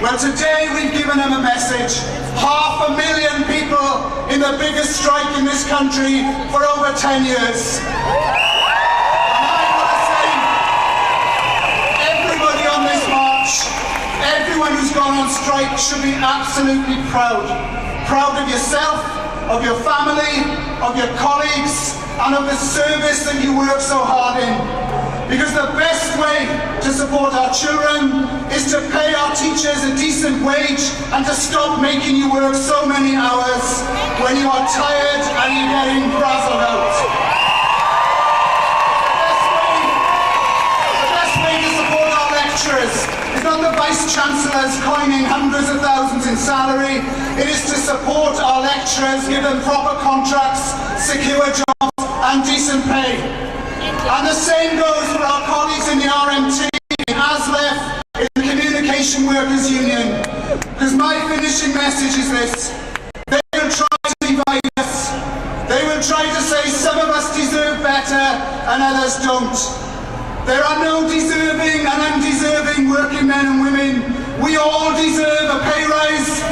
Well, today we've given them a message. 500,000 people in the biggest strike in this country for over 10 years. And I want to say, everybody on this march, everyone who's gone on strike should be absolutely proud. Proud of yourself, of your family, of your colleagues, and of the service that you work so hard in. Because the best way to support our children is to pay our teachers a decent wage and to stop making you work so many hours when you are tired and you're getting frazzled out. The best way to support our lecturers is not the Vice-Chancellors coining hundreds of thousands in salary. It is to support our lecturers, give them proper contracts, secure jobs and decent pay. And the same goes for our colleagues in the RMT, in ASLEF, in the Communication Workers Union. Because my finishing message is this: they will try to divide us. They will try to say some of us deserve better and others don't. There are no deserving and undeserving working men and women. We all deserve a pay rise.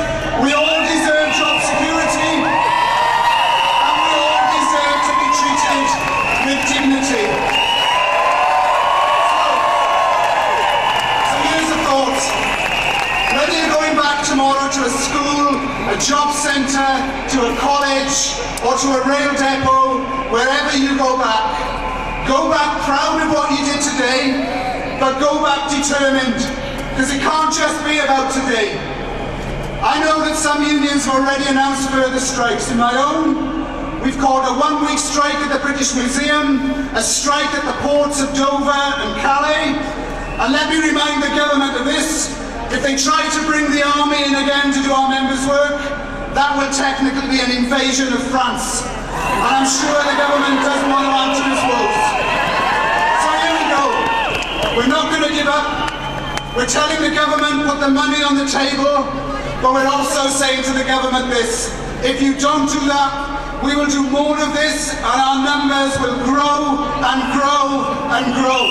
We all deserve job security. And we all deserve to be treated with dignity. So here's a thought. Whether you're going back tomorrow to a school, a job centre, to a college, or to a rail depot, wherever you go back proud of what you did today, but go back determined, because it can't just be about today. I know that some unions have already announced further strikes. In my own, we've called a one-week strike at the British Museum, a strike at the ports of Dover and Calais. And let me remind the government of this: if they try to bring the army in again to do our members' work, that will technically be an invasion of France. And I'm sure the government doesn't want to answer this wolves. So here we go. We're not going to give up. We're telling the government put the money on the table, but we're also saying to the government this: if you don't do that, we will do more of this, and our numbers will grow and grow and grow.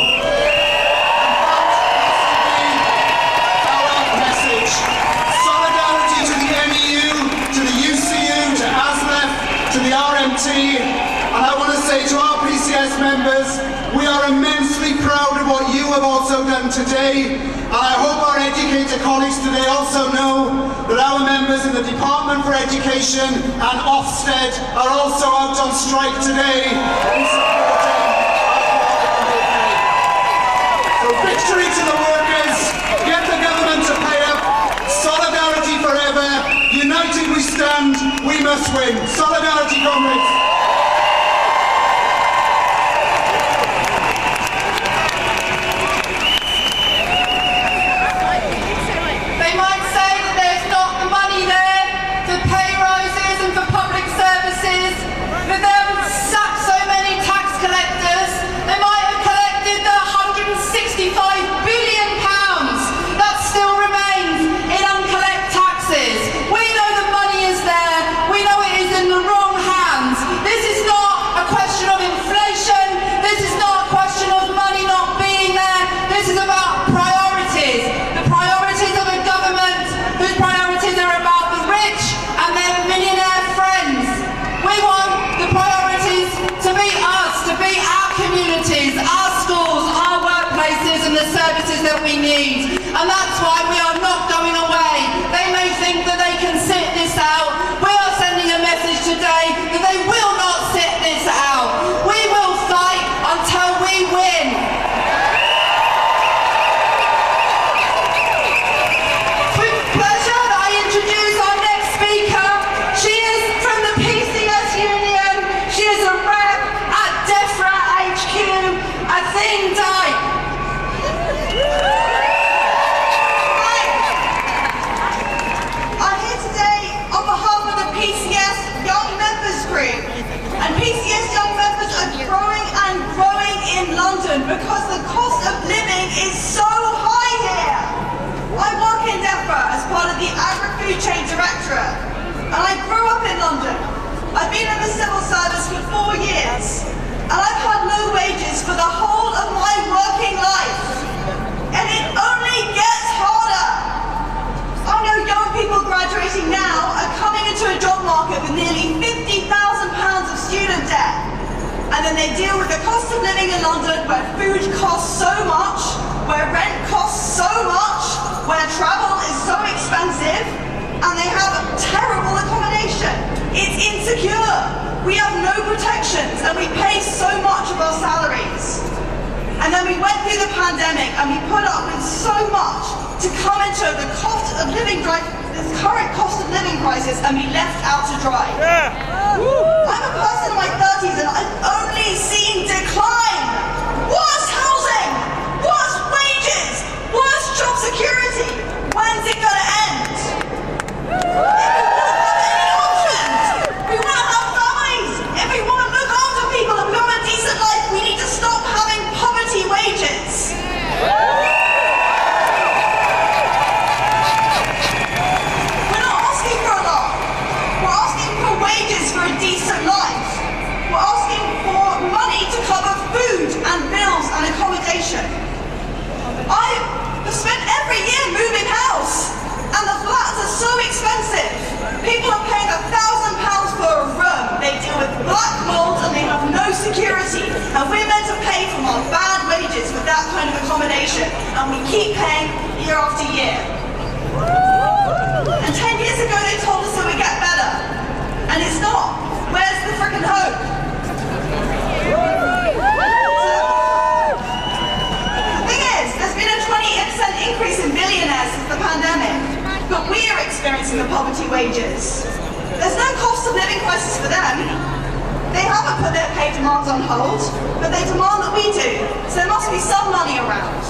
Solidarity to the MEU, to the UCU, to ASLEF, to the RMT, and I want to say to our PCS members, we are immensely proud of what you have also done today, and I hope our educator colleagues today also know that our members in the Department for Education and Ofsted are also out on strike today in supporting our pay. So victory to the workers, get the government to pay up, solidarity forever, united we stand, we must win. Solidarity, comrades. They might say that there's not the money there for pay rises and for public services, but they haven't sacked so many tax collectors. They might have collected the £165 billion that still remains in uncollected taxes. We know the money is there. We know it is in the wrong hands. This is not a question of inflation. This is not a question of money not being there. This is about priorities. The priorities of a government whose priorities are about the rich and their millionaire friends. We want the priorities to be us, to be our communities, our schools, our workplaces and the services that we need. And that's why we are not going away. They may think that they can sit this out. We are sending a message today that they will not sit this out. We will fight until we win. With pleasure, I introduce our next speaker. She is from the PCS Union. She is a rep at DEFRA HQ, Athene Dyke. I'm here today on behalf of the PCS Young Members Group. And PCS Young Members are growing and growing in London because the cost of living is so high here. I work in DEFRA as part of the Agri-Food Chain Directorate, and I grew up in London. I've been in the civil service for 4 years, and I've had low wages for the whole of my working life. And it only gets harder. costs so much, where rent costs so much, where travel is so expensive, and they have terrible accommodation. It's insecure. We have no protections, and we pay so much of our salaries. And then we went through the pandemic, and we put up with so much to come into the cost of living, this current cost of living crisis, and be left out to dry. I'm a person in my 30s, and I've only seen decline. Worse housing, worse wages, worse job security. When's it gonna end? If we want to have any options, we want to have families, if we want to look after people and live a decent life, we need to stop having poverty wages. We're not asking for a lot. We're asking for wages for a decent life. We're asking for money to cover food and bills and accommodation. I spent every year moving house, and the flats are so expensive. People are paying £1,000 for a room. They deal with black mold and they have no security. And we're meant to pay from our bad wages with that kind of accommodation. And we keep paying year after year. And 10 years ago they told us it would get better. And it's not. Where's the frickin' hope? The thing is, there's been a 28% increase in billionaires since the pandemic. But we are experiencing the poverty wages. There's no cost of living crisis for them. They haven't put their pay demands on hold, but they demand that we do. So there must be some money around.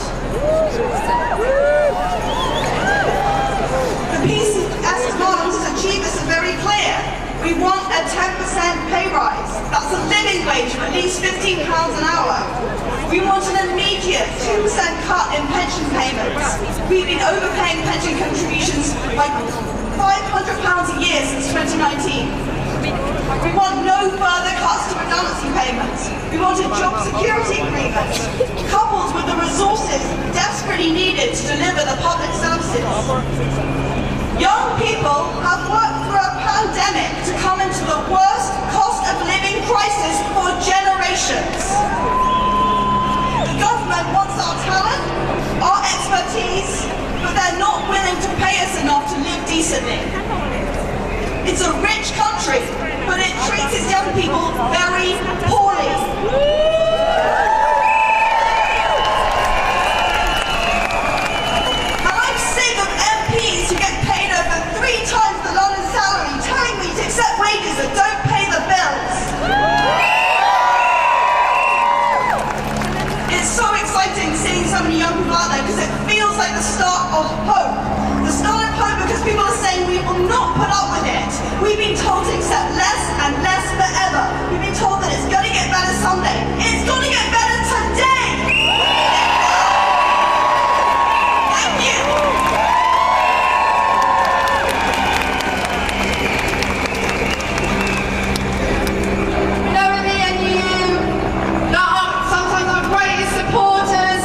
The PCS demands to achieve this are very clear. We want a 10% pay rise. That's a living wage of at least £15 an hour. We want an immediate 2% cut in pension payments. We've been overpaying pension contributions by £500 a year since 2019. We want no further cuts to redundancy payments. We want a job security agreement, coupled with the resources desperately needed to deliver the public services. Young people have worked through a pandemic to come into the worst cost of living crisis for generations. The government wants our talent, our expertise, but they're not willing to pay us enough to live decently. It's a rich country, but it treats its young people very poorly. And I'm sick of MPs who get paid over 3 times the London salary telling me to accept wages that don't pay the bills. It's so exciting seeing so many young people out there because it feels like the start of hope. The start of hope because people are saying we will not put up with it. We've been told to accept less and less forever. We've been told that it's going to get better someday. It's going to get better today. Thank you. Knowing me and you, that sometimes our greatest supporters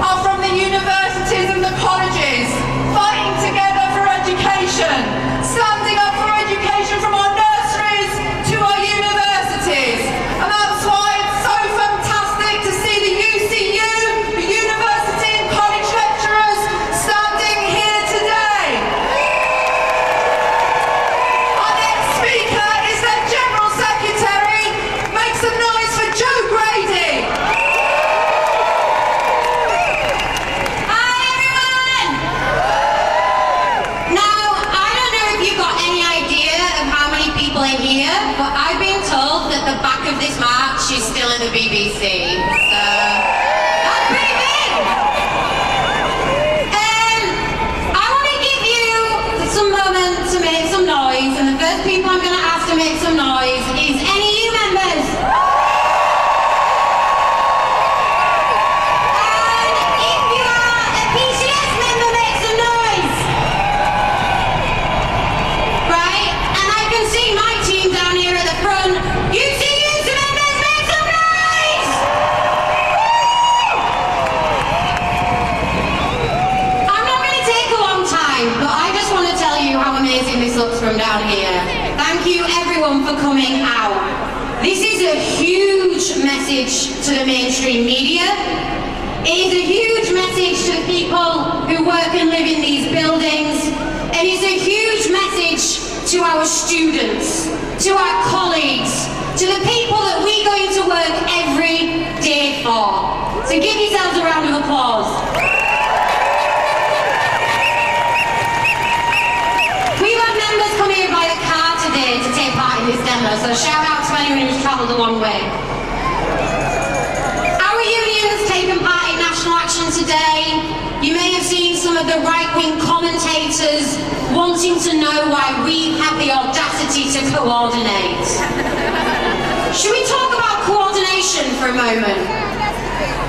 are from the universities and the colleges, fighting together for education, standing up for education from our nurseries to our universities. And that's why it's so fantastic to see the UCU, the university and college lecturers standing here today. Our next speaker is their General Secretary. Make some noise for Joe Grady. Hi everyone! Now, I don't know if you've got any idea of how many people are here, but I've been told that the back of this march is still in the BBC. So, that's pretty big! I want to give you some moment to make some noise, and the first people I'm going to ask to make some noise is any of you members. If you are a PCS member, make some noise. Right? And I can see my team down here at the front. UCU members, make some noise! I'm not going to take a long time, but I just want to tell you how amazing this looks from down here. Thank you everyone for coming out. This is a huge message to the mainstream media. It is a huge message to the people who work and live in these buildings, and it's a huge message to our students, to our colleagues, to the people that we go into work every day for. So give yourselves a round of applause. We've had members come here by the car today to take part in this demo, so shout out to anyone who's travelled a long way. Our union has taken part in national action today. You may have seen some of the right-wing commentators wanting to know why we have the audacity to coordinate. Should we talk about coordination for a moment?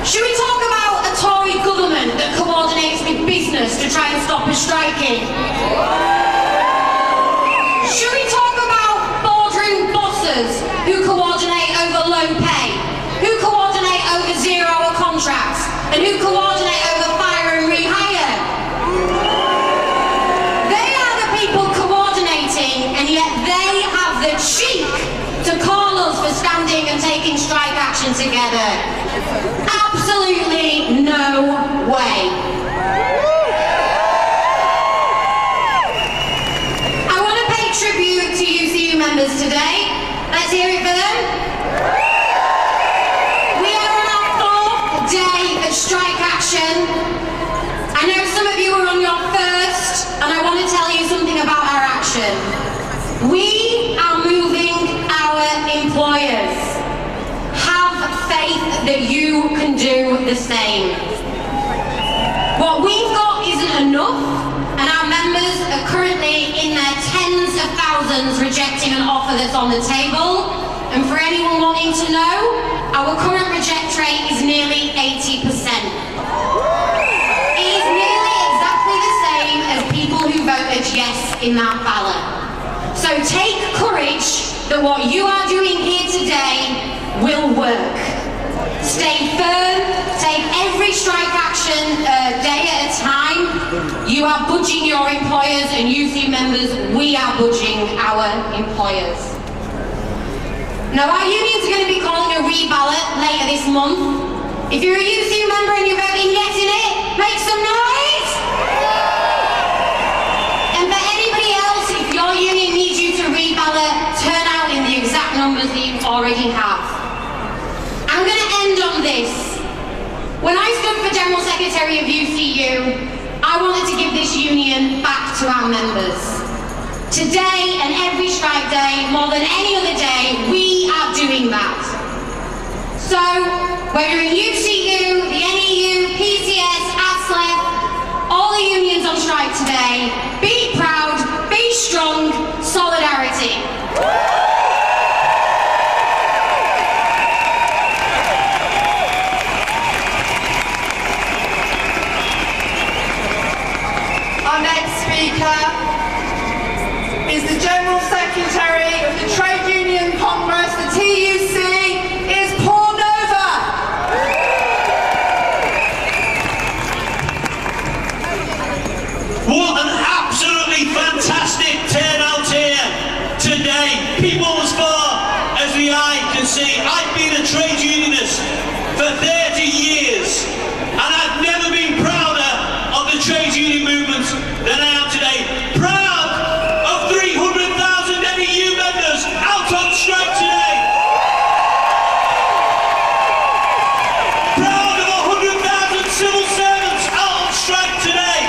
Should we talk about a Tory government that coordinates with business to try and stop us striking? Should we talk about boardroom bosses who coordinate over low pay, who coordinate over zero-hour contracts, and who coordinate over fire and rehire? They are the people coordinating, and yet they have the cheek to call us for standing and taking strike action together. Absolutely no way. I want to pay tribute to UCU members today. Let's hear it for them. We are on our 4th day of strike action. I know some of you are on your first, and I want to tell you something about our action. We are moving our employers. Have faith that you can do the same. What we've got isn't enough, and our members are currently in their tens of thousands rejecting an offer that's on the table. And for anyone wanting to know, our current reject rate is nearly 80%. It is nearly exactly the same as people who voted yes in that ballot. So take courage that what you are doing here today will work. Stay firm, take every strike action day at a time. You are budging your employers, and UCU members, we are budging our employers. Now our unions are going to be calling a reballot later this month. If you're a UCU member and you're voting yes in it, make some noise! And for anybody else, if your union needs you to reballot, turn out in the exact numbers that you already have. I'm going to end on this. When I stood for General Secretary of UCU, I wanted to give this union back to our members. Today and every strike day, more than any other day, we are doing that. So, whether in UCU, the NEU, PCS, ASLEF, all the unions on strike today, be proud, be strong, solidarity. Our next speaker is the General Secretary of the Trade Union Congress, the TUC, is Paul Nova. What an absolutely fantastic turnout here today. People as far as the eye can see. I've been a trade unionist for 30 years, and I've never been prouder of the trade union movement than I am today. Proud of 300,000 NEU members out on strike today. Proud of 100,000 civil servants out on strike today.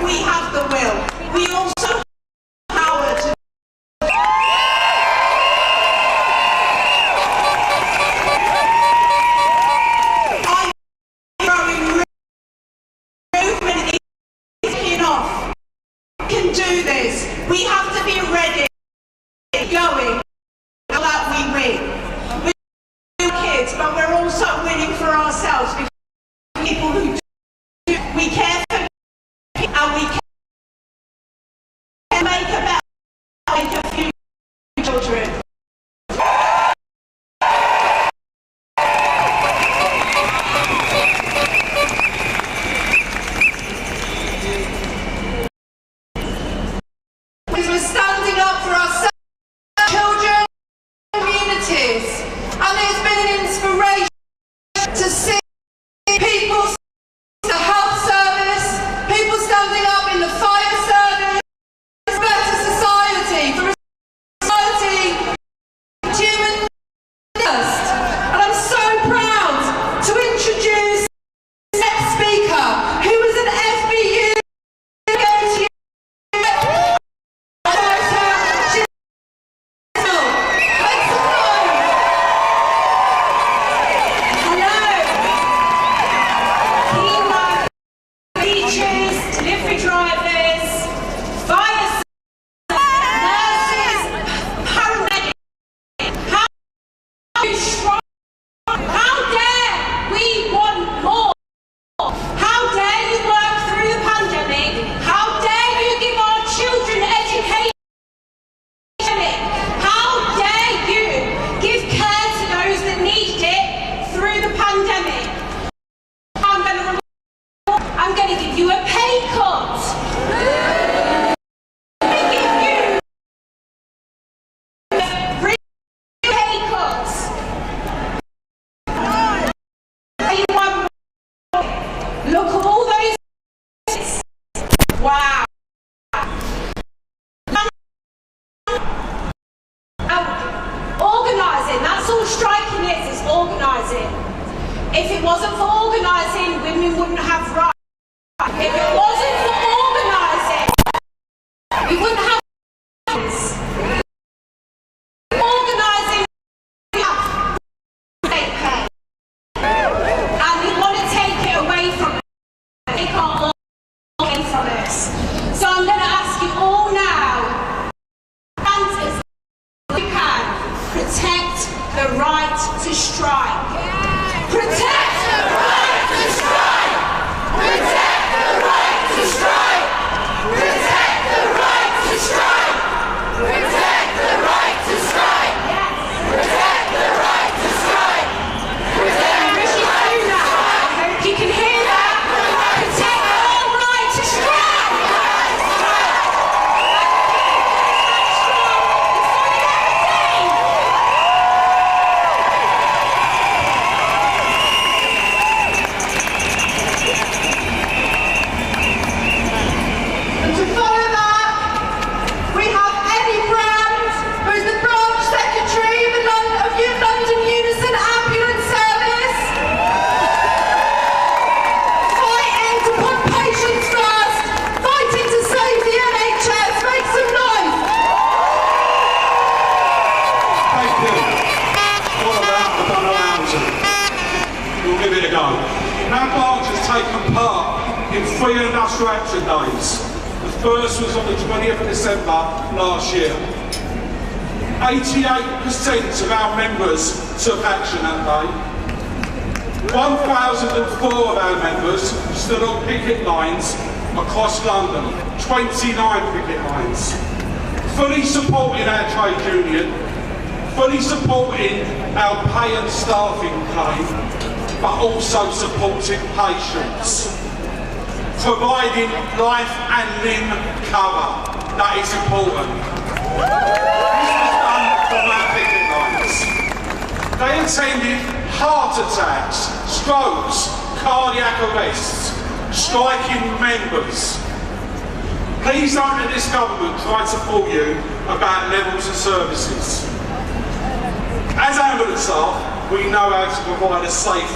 we have the will. We also have the power to movement is kicking off. We can do this. We have to be ready, going, so that we win. We're kids, but we're also winning for ourselves. People who do, we care for and we can make a better, make a few children. We're standing up for ourselves, children, communities, and it's been an inspiration to see people, the health service, people standing up in the fire service, for a better society, for a society human first. And I'm so proud to introduce the next speaker, who is an FBU negotiator. Delivery drivers, fire nurses, paramedics. How dare we want more? How dare you work through the pandemic? How dare you give our children education? How dare you give care to those that need it through the pandemic? I'm going to give you a pay cut. I'm going to give you 3 pay cuts. Look at all those. Wow. Organising, that's all striking is organising. If it wasn't for organising, women wouldn't have rights. If it wasn't for organising, we wouldn't have rights. Organising, we have TAIPEI. And we want to take it away from us. They can't all away from us. So I'm going to ask you all now, as you can, protect the right to strike. Protect the right to strike! Protect the right to strike! Protect the right to strike! Protect the right to strike! Protect the right to strike! Protect the right to strike! I hope you can hear that! Protect our right to strike! And to follow that, we have Eddie Brand, who is the branch secretary of London Unison Ambulance Service. Fighting to put patients first, fighting to save the NHS. Make some noise. Thank you. What about the Donald? We'll give it a go. Our branch has taken part in 3 industrial action days. The first was on the 20th of December last year. 88% of our members took action that day. 1,004 of our members stood on picket lines across London, 29 picket lines, fully supporting our trade union, fully supporting our pay and staffing claim, but also supporting patients, providing life and limb cover. That is important. This was done from our picket lines. They attended heart attacks, strokes, cardiac arrests, striking members. Please don't let this government try to fool you about levels of services. As ambulance staff, we know how to provide a safe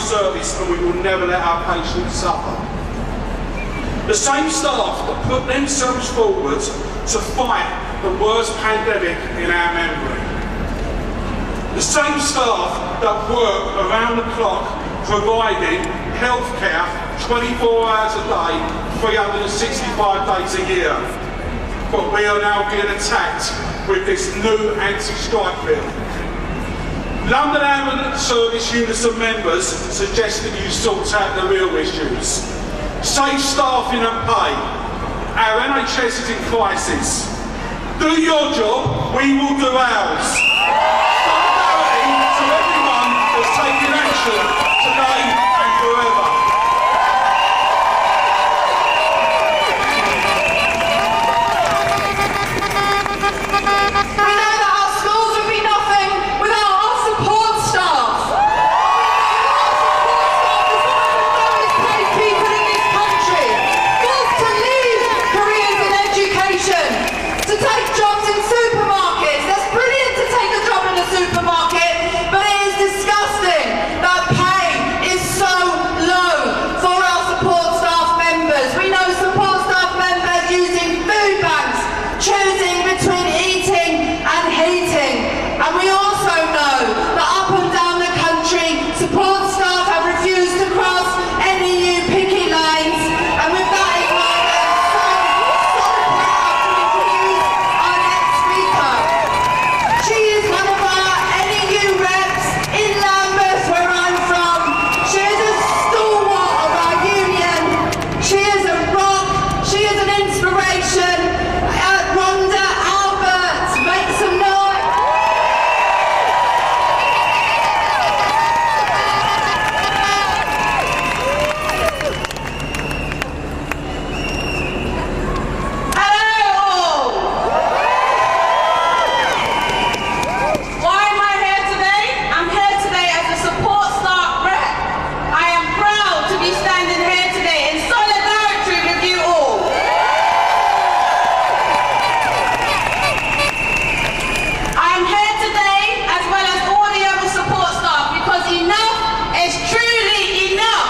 service, and we will never let our patients suffer. The same staff that put themselves forward to fight the worst pandemic in our memory. The same staff that work around the clock providing healthcare 24 hours a day, 365 days a year. But we are now being attacked with this new anti-strike bill. London Ambulance Service Unison members suggested you sort out the real issues. Save staffing and pay. Our NHS is in crisis. Do your job, we will do ours. Solidarity to everyone that's taking action today and forever. We know that our schools would be nothing without our support staff. Our support staff is one of the lowest paid people in this country. Forced to leave careers in education, to take jobs in supermarkets. That's brilliant to take a job in a supermarket, but it is disgusting that pay is so low for our support staff members. We know support staff members using food banks, choosing between eating and heating. And we also know that up and down the country, support staff have refused to cross any new picket lines. And with that in mind, I'm so proud to introduce our next speaker. She is one of our NEU reps in Lambeth, where I'm from. She is a stalwart of our union. She is a rock. She is an inspiration. Rhonda Albert, make some noise. Hello. Why am I here today? I'm here today as a support staff rep. I am proud to be standing here today in solidarity with you all. I am here today as well as all the other support staff because enough is truly enough.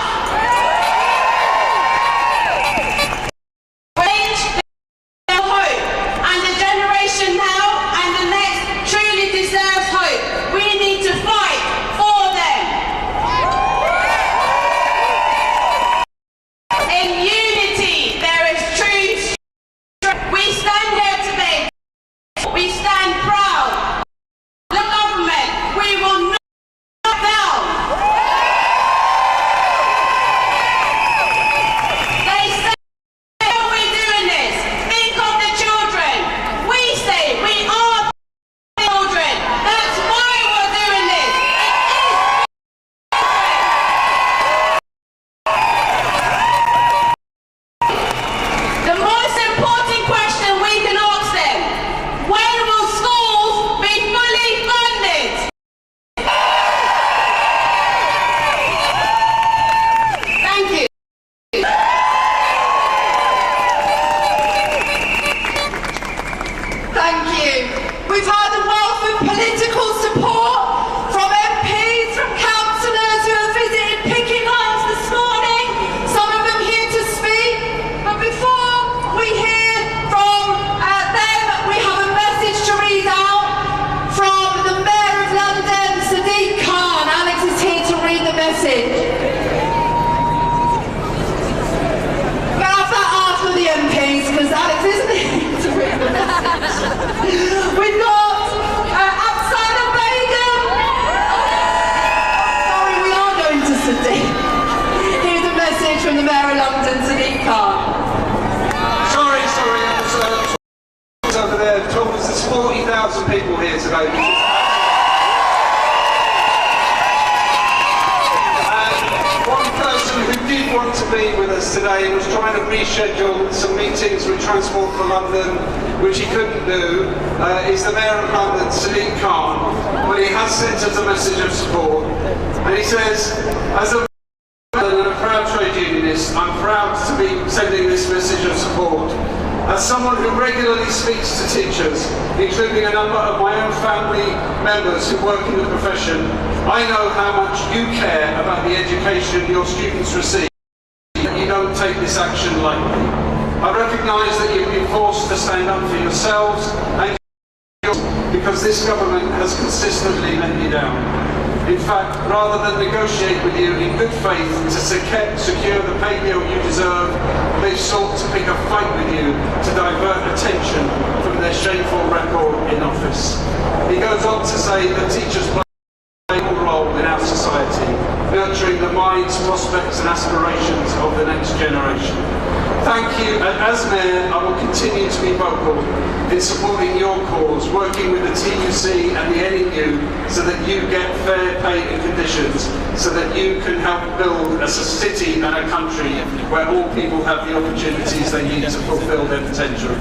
Change their hope, and the generation now and the next truly deserves hope. We need to fight for them. In unity, there is true strength. We stand here today. We stand proud. The government, we will not back down. They say, how are we doing this? Think of the children. We say we are the children. That's why we're doing this. The most important question we can ask them: when will schools be fully funded? Thank you. Thank you. We've had a wealth of political support from MPs, from councillors who have visited picket lines this morning, some of them here to speak. But before we hear from them, we have a message to read out from the Mayor of London, Sadiq Khan. Alex is here to read the message. But I'll have that after the MPs, because Alex isn't here to read the message. We've got Absana Begum. Sorry, we are going to Sadiq. Here's a message from the Mayor of London, Sadiq Khan. Sorry, I was over there told us there's 40,000 people here today. And one person who did want to be with us today was trying to reschedule some meetings with Transport for London, which he couldn't do, is the Mayor of London, Sadiq Khan. But he has sent us a message of support. And he says, as a and a proud trade unionist, I'm proud to be sending this message of support. As someone who regularly speaks to teachers, including a number of my own family members who work in the profession, I know how much you care about the education your students receive. You don't take this action lightly. I recognise that you've been forced to stand up for yourselves and because this government has consistently let you down. In fact, rather than negotiate with you in good faith to secure the pay deal you deserve, they've sought to pick a fight with you to divert attention from their shameful record in office. He goes on to say that teachers play a vital role in our society, nurturing the minds, prospects and aspirations of the next generation. Thank you, and as Mayor, I will continue to be vocal in supporting your cause, working with the TUC and the NEU so that you get fair pay and conditions, so that you can help build a city and a country where all people have the opportunities they need to fulfil their potential.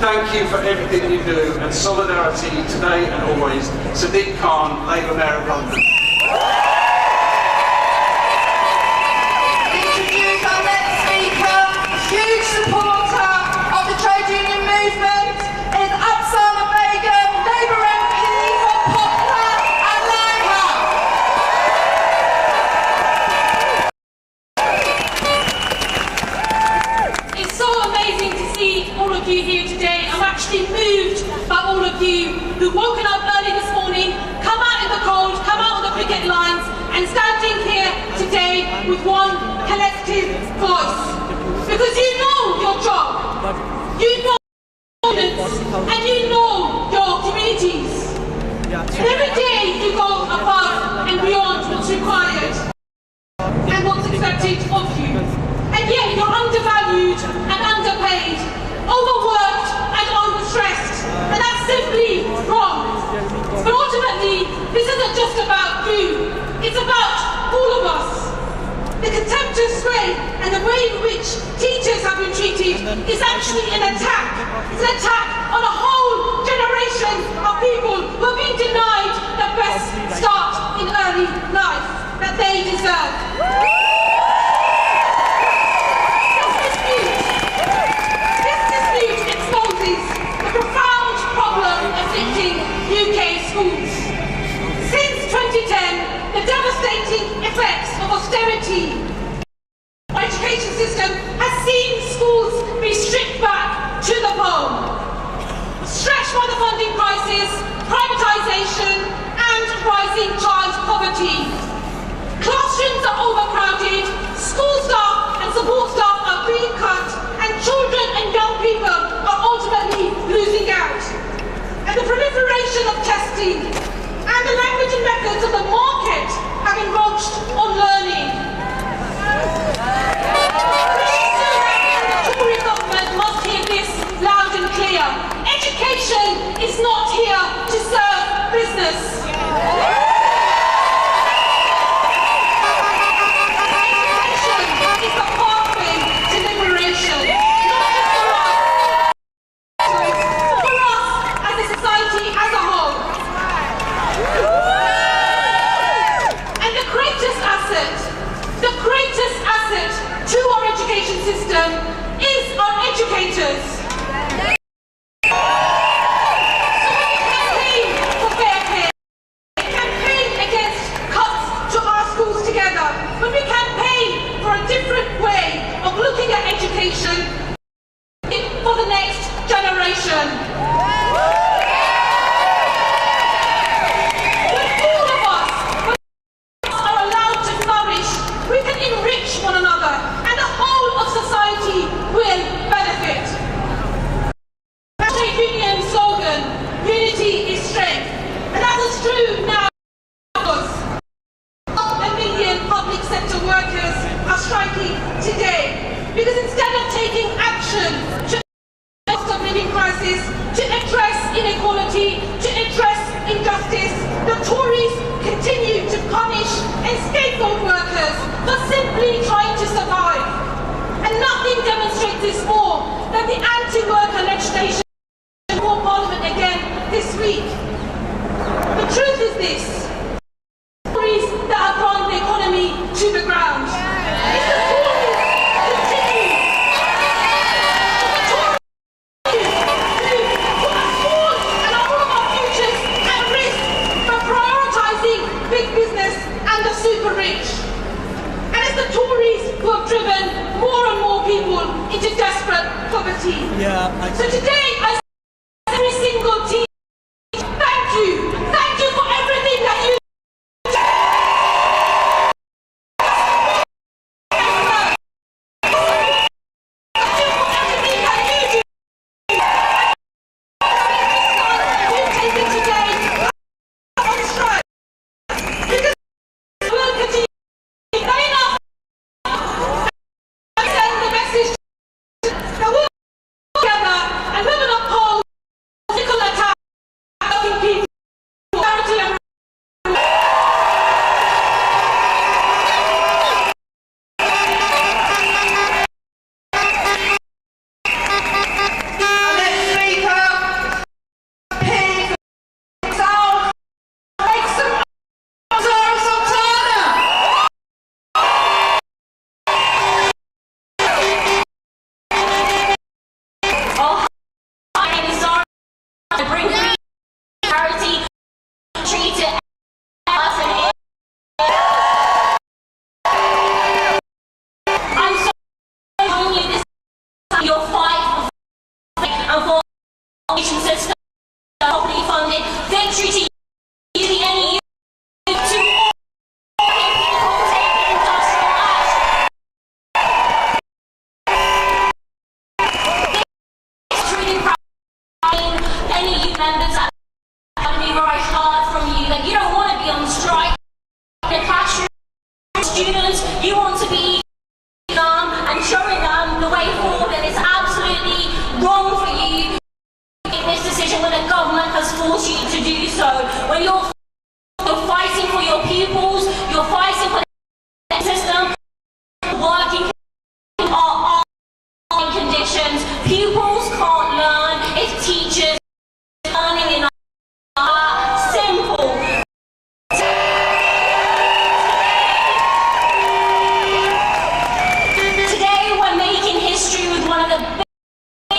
Thank you for everything you do, and solidarity today and always. Sadiq Khan, Labour Mayor of London. Huge supporter of the trade union movement is Absana Begum, Labour MP for Poplar and Labour. It's so amazing to see all of you here today. I'm actually moved by all of you who've woken up early this morning, come out in the cold, come out on the picket lines and standing here today with one collective voice. Because you know your job, you know your students, and you know your communities. And every day you go above and beyond what's required and what's expected of you. And yet you're undervalued and underpaid, overworked and overstressed. And that's simply wrong. But ultimately, this isn't just about you. It's about all of us. The contemptuous way and the way in which teachers have been treated is actually an attack. It's an attack on a whole generation of people who have been denied the best start in early life that they deserve. This dispute exposes the profound problem afflicting UK schools. Since 2010, the devastating effects of austerity our education system has seen schools be stripped back to the bone, stretched by the funding crisis, privatisation and rising child poverty. Classrooms are overcrowded, school staff and support staff are being cut, and children and young people are ultimately losing out. And the proliferation of testing and the language and methods of the market have encroached on learning. The Tory government must hear this loud and clear. Education is not here to serve business. Education is the pathway to liberation, not just for us, but for us as a society as a whole. And the greatest asset to our education system is our educators. So when we campaign for fair pay, campaign against cuts to our schools together, when we campaign for a different way of looking at education for the next generation. When all of us are allowed to flourish, we can enrich one another and the whole of society will benefit. The trade union slogan, unity is strength, and that is true now. 1 million public sector workers are striking today because instead of taking action to address the cost of living crisis, to address inequality, to address injustice, the Tories continue to punish and scapegoat workers for simply trying to survive. And nothing demonstrates this more than the anti-worker legislation before Parliament again this week. The truth is this: Tories that have run the economy to the ground. It's the Tories continue. To put us all and all of our futures at risk by prioritising big business and the super rich. And it's the Tories who have driven more and more people into desperate poverty. So today, I say every single teacher, thank you. Thank you for everything that you do.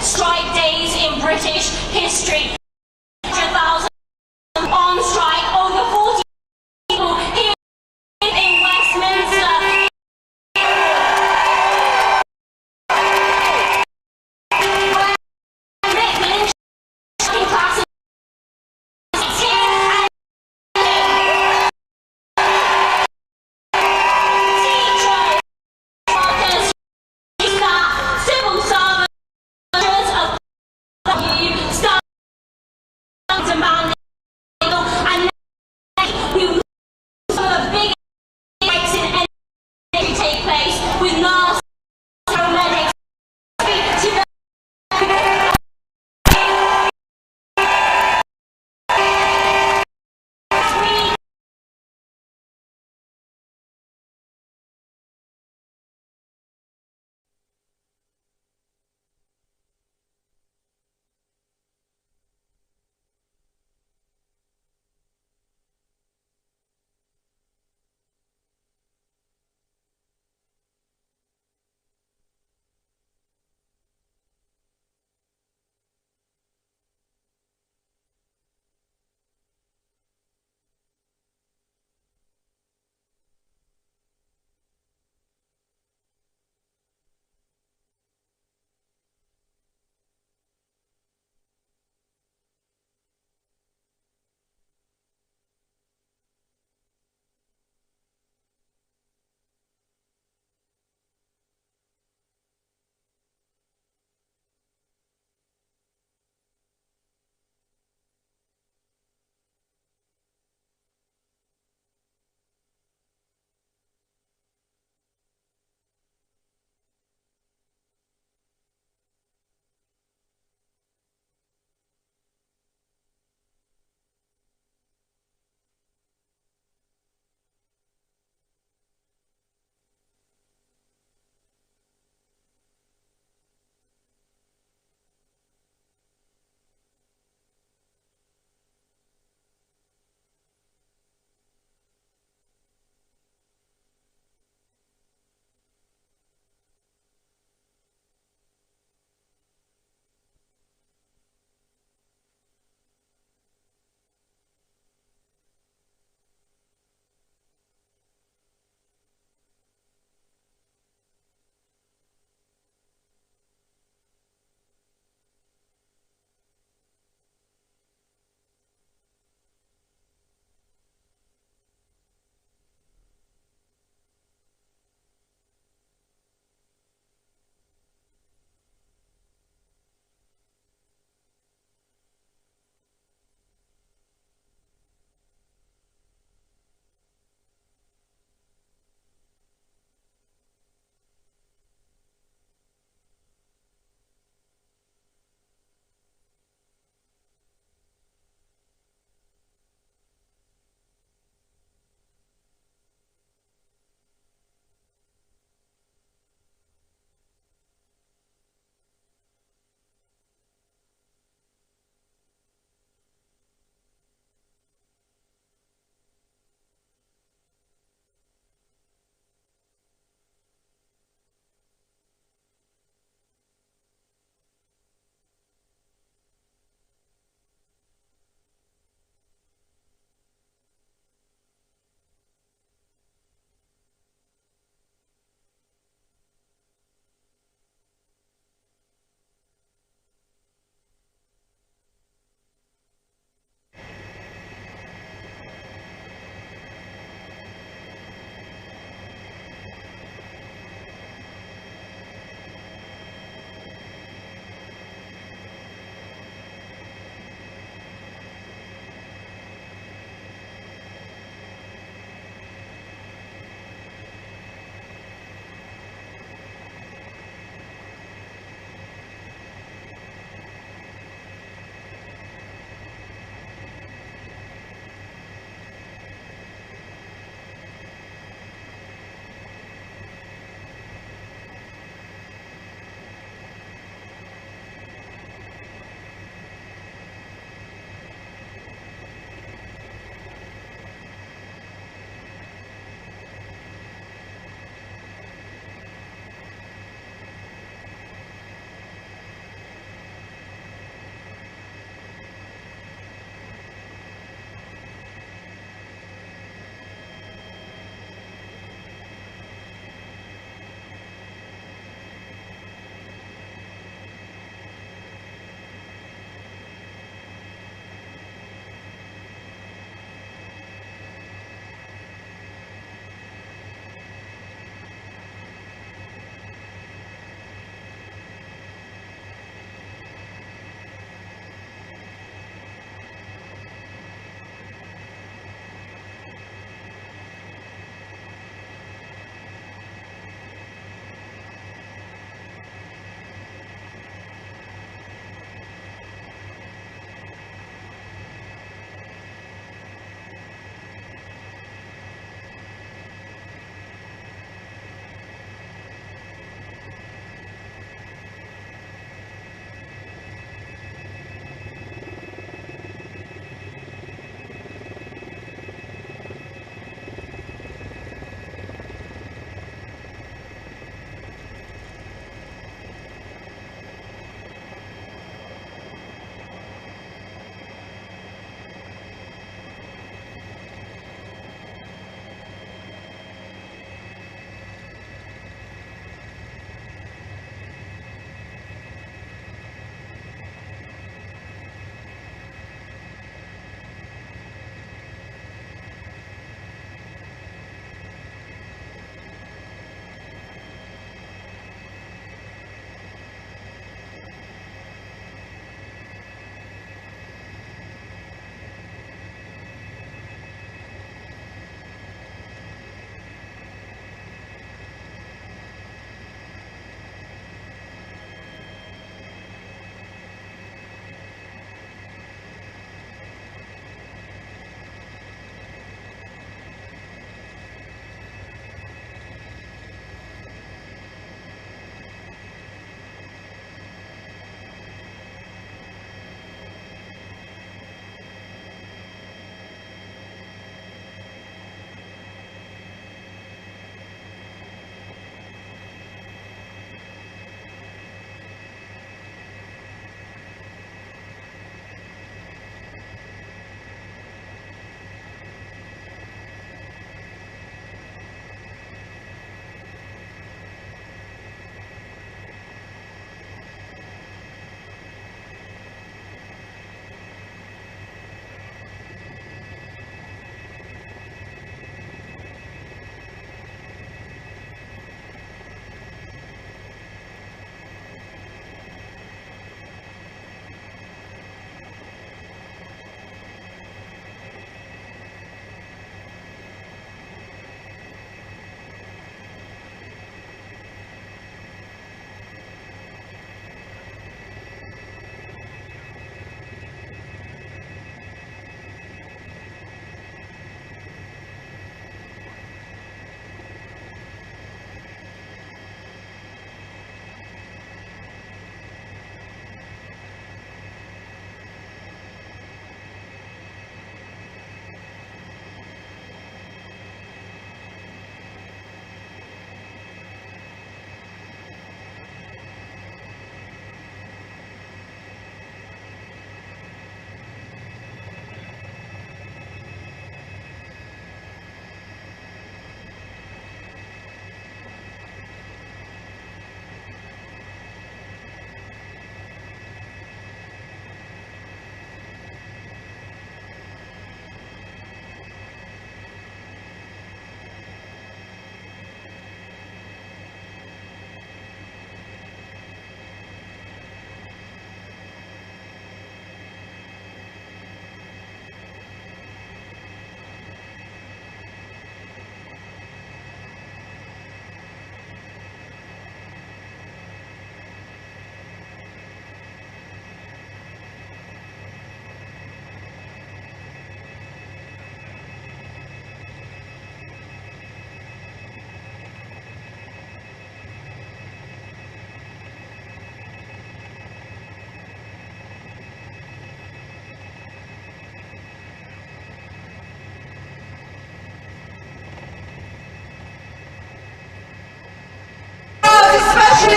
Strike days in British history. 100,000 on strike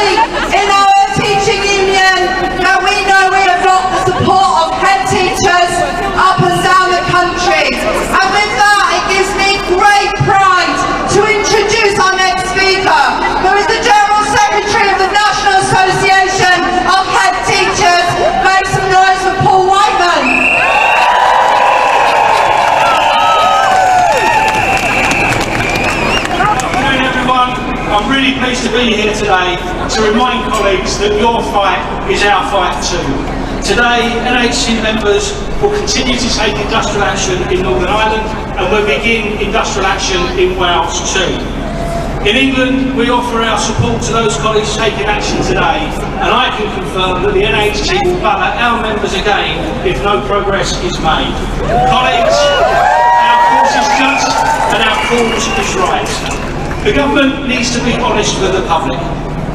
say in our teaching union that we know we have got the support of head teachers up and down the country. And with that, it gives me great pride to introduce our next speaker, who is the General Secretary of the National Association of Head Teachers. Make some noise for Paul Whiteman. I'm really pleased to be here today to remind colleagues that your fight is our fight too. Today, NHC members will continue to take industrial action in Northern Ireland and will begin industrial action in Wales too. In England, we offer our support to those colleagues taking action today, and I can confirm that the NHC will ballot our members again if no progress is made. Colleagues, our cause is just and our cause is right. The government needs to be honest with the public.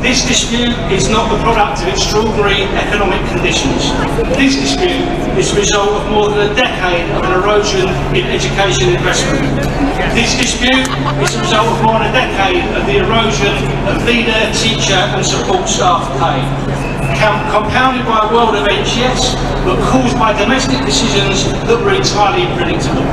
This dispute is not the product of extraordinary economic conditions. This dispute is the result of more than a decade of an erosion in education investment. This dispute is the result of more than a decade of the erosion of leader, teacher and support staff pay. Compounded by world events, yes, but caused by domestic decisions that were entirely predictable.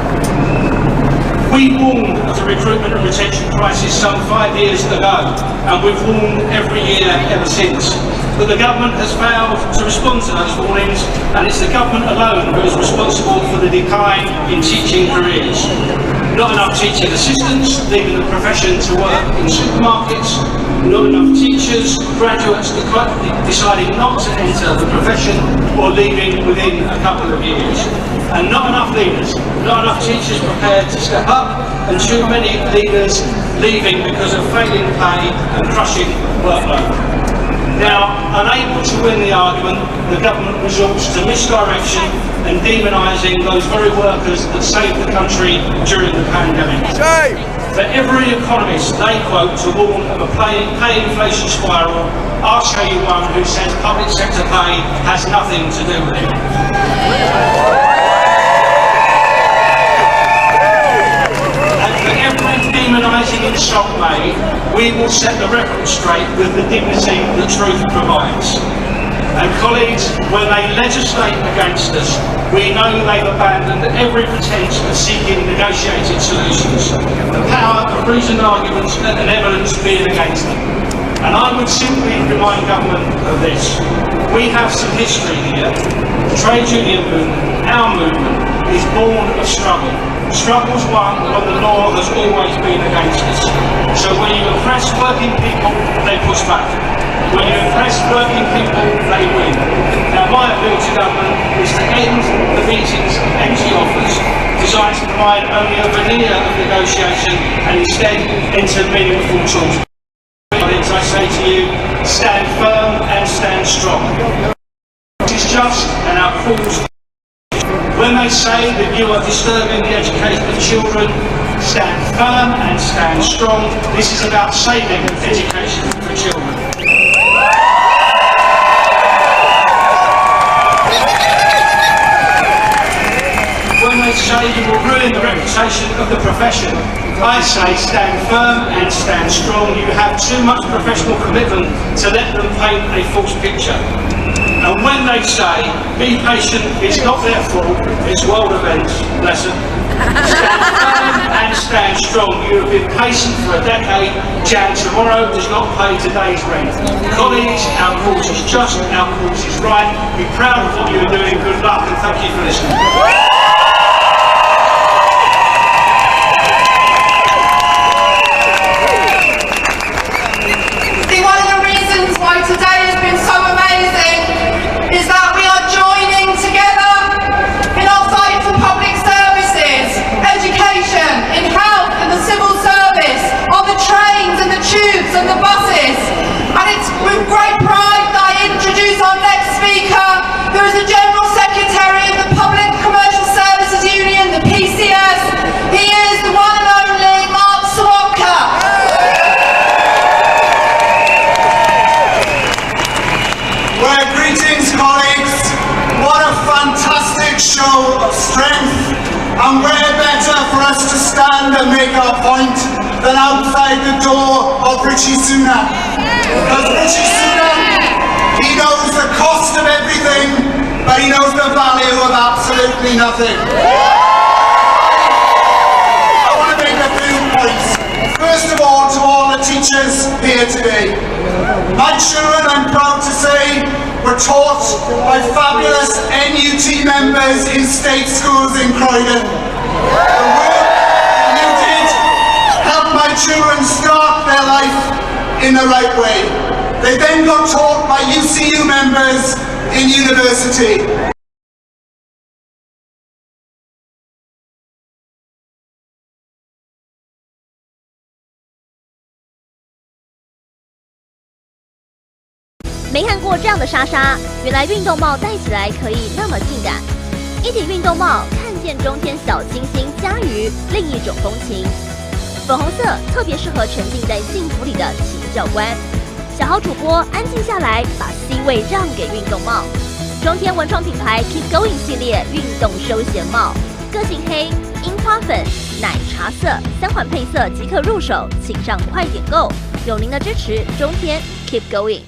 We warned of the recruitment and retention crisis some 5 years ago, and we've warned every year ever since. But the government has failed to respond to those warnings, and it's the government alone who is responsible for the decline in teaching careers. Not enough teaching assistants leaving the profession to work in supermarkets, not enough teachers, graduates deciding not to enter the profession or leaving within a couple of years. And not enough leaders, not enough teachers prepared to step up, and too many leaders leaving because of failing pay and crushing workload. Now, unable to win the argument, the government resorts to misdirection and demonising those very workers that saved the country during the pandemic. For every economist they quote to warn of a pay inflation spiral, I'll show you one who says public sector pay has nothing to do with it. Demonising insult made, we will set the record straight with the dignity that truth provides. And colleagues, when they legislate against us, we know they've abandoned every pretence of seeking negotiated solutions. The power of reasoned arguments and evidence being against them. And I would simply remind government of this. We have some history here. The trade union movement, our movement, is born of struggle. Struggles won when the law has always been against us. So when you oppress working people, they push back. When you oppress working people, they win. Now my appeal to government is to end the meetings of empty offers designed to provide only a veneer of negotiation and instead enter meaningful talks. I say to you, stand firm and stand strong. This is just and our cause. When they say that you are disturbing the education of children, stand firm and stand strong. This is about saving education for children. When they say you will ruin the reputation of the profession, I say stand firm and stand strong. You have too much professional commitment to let them paint a false picture. And when they say, be patient, it's not their fault, it's world events, lesson. Stand firm and stand strong. You have been patient for a decade. CHANG tomorrow does not pay today's rent. Colleagues, our cause is just, our cause is right. Be proud of what you are doing. Good luck and thank you for listening. Today has been so amazing is that we are joining together in our fight for public services, education, in health and the civil service, on the trains and the tubes and the buses. And it's with great pride that I introduce our next speaker, who is the General Secretary of the Public Commercial Services Union, the PCS. He is the one and only Mark Sawalka. Greetings, colleagues. What a fantastic show of strength. And where better for us to stand and make our point than outside the door of Rishi Sunak. Because Rishi Sunak everything, but he knows the value of absolutely nothing. I want to make a few points. First of all, to all the teachers here today. My children, I'm proud to say, were taught by fabulous NUT members in state schools in Croydon. The work you did helped my children start their life in the right way. They then got taught by UCU members in university.没看过这样的莎莎，原来运动帽戴起来可以那么性感。一顶运动帽，看见中天小清新嘉瑜另一种风情。粉红色特别适合沉浸在幸福里的请教官。小豪主播安静下来，把 C 位让给运动帽。中天文创品牌 Keep Going 系列运动休闲帽，个性黑、樱花粉、奶茶色3款配色即可入手，请上快点购。有您的支持，中天 Keep Going。